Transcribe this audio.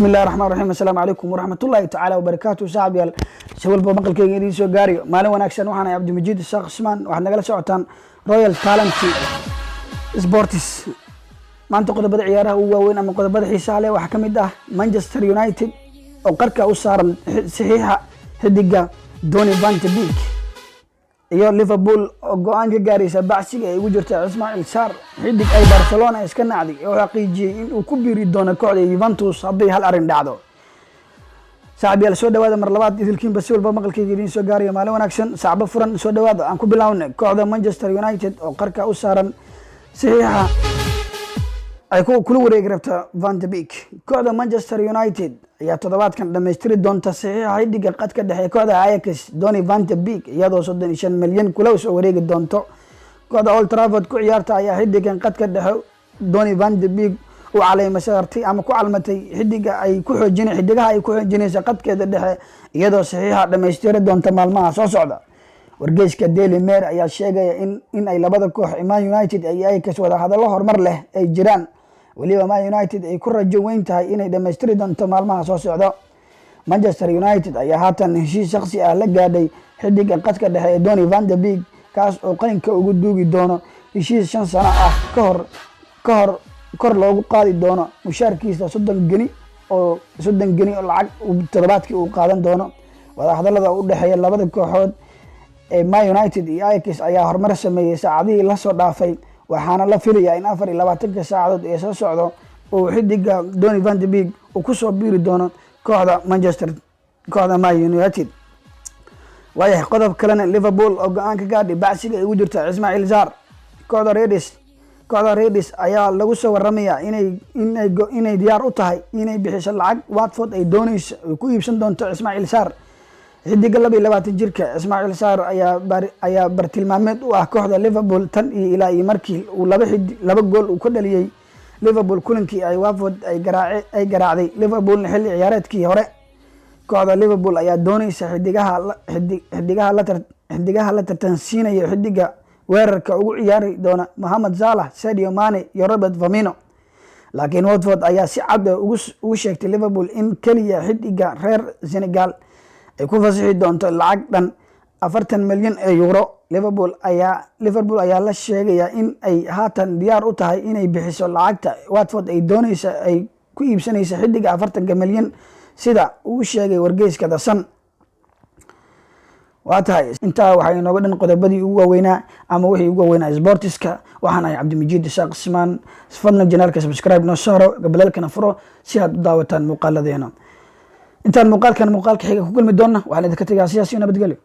بسم الله الرحمن الرحيم السلام عليكم ورحمة الله تعالى وبركاته صاحب يال سوال بمقل كي يدي سو غاري مالين وناكسن waxaan ay Abdimajid Sheekh Usman waxaad nagala socotaan Royal Talent Sports maanta qodobada ciyaaraha ugu waaweyn ama qodobada xiisaha leh waxa kamid ah Manchester United oo qarka u saaran saxiixa xidiga Donny van de Beek iyo Liverpool oo go'aan ka gaaraysa bacsiga ay ugu jirta Ismail Sarr xidig ay Barcelona iska nacday oo xaqiijiyay in uu ku biiri doono kooxda Juventus haddii hal arin dhacdo saaxiibayaal soo dhawaada mar labaad idilkiin bas walba maqalkayga idin soo gaariyo maalin wanaagsan saacba furan soo dhawaada aan ku bilaawno kooxda Manchester United oo qarka u saaran saxiixa ay kula wareegi rabta Van de Beek kooxda Manchester United ayaa toddobaadkan dhameystiri doonta saxiixa xidiga qadka dhexe kooxda Ajax Donny van de Beek iyadoo 35 milyan kula soo wareegi doonto kooxda Old Trafford ku ciyaarta ayaa xidigan qadka dhexe Donny van de Beek oo caleema saartay ama ku calmatay xidigaha ay ku xoojinaysa qadkeeda dhexe iyadoo saxiixa dhameystiri doonta maalmaha soo socda wargeyska Daily Mail ayaa sheegaya in ay labada koox Man United ay Ajax wada hadallo horumar leh ay jiraan waliba Man United ay ku rajo weyn tahay inay dhameystiri doonto maalmaha soo socda Manchester United ayaa haatan heshiis shakhsi ah la gaadhay xidiga qadka dhexe ee Donny van de Beek kaas oo qalinka ugu duugi doono heshiis 5 sano ah kor loogu qaadi doono mushaarkiisa 30 geni oo lacag toddobaadkii uu qaadan doono wada hadallada u dhaxeeya labada kooxood ee Man United iyo Ajax ayaa horumar sameeyay saacadihii la soo dhaafay waxaana la filayaa in 24 saacadood ee soo socdo oo xidiga Donny van de Beek uu ku soo biiri doono kooxda Man United waayahay qodob kalena Liverpool oo go'aan ka gaadhay bacsiga ay ugu jirta Ismail Sarr kooxda Reds ayaa lagu soo waramayaa inay diyaar u tahay inay bixiso lacag Watford ay doonayso ku iibsan doonto Ismail Sarr xidiga 22 jirka Ismail Sarr ayaa bartilmaameed u ah kooxda Liverpool tan iyo ilaa markii uu laba gool uu ka dhaliyay Liverpool kulankii ay Watford ay garaacday Liverpool xilli ciyaareedkii hore kooxda Liverpool ayaa doonaysa xidigaha la tartansiinaya xidiga weerarka ugu ciyaari doona Mohamed Salah Sadio Mane iyo Robert Firmino laakiin Watford ayaa si cad ugu sheegtay Liverpool in kaliya xidiga reer Senegal ay ku fasaxi doonto lacag dhan 40 milyan euro Liverpool ayaa la sheegaya in ay haatan diyaar u tahay inay bixiso lacagta Watford ay doonaysa ay ku iibsanaysa xidiga 40 milyan sida uu sheegay wargeyska The Sun waatahay inta waxay inooga dhan qodobadii ugu waaweynaa ama wixii ugu waaweynaa sportiska waxaan ahay Abdimajid Sheekh Usman fadlan janaalka subscribe noo saaro gabalkana furo si aad u daawataan muuqaaladeena intaan muuqaalka xiga ku kulmi doona waxaan idinka tagay siyaasi nabadgelyo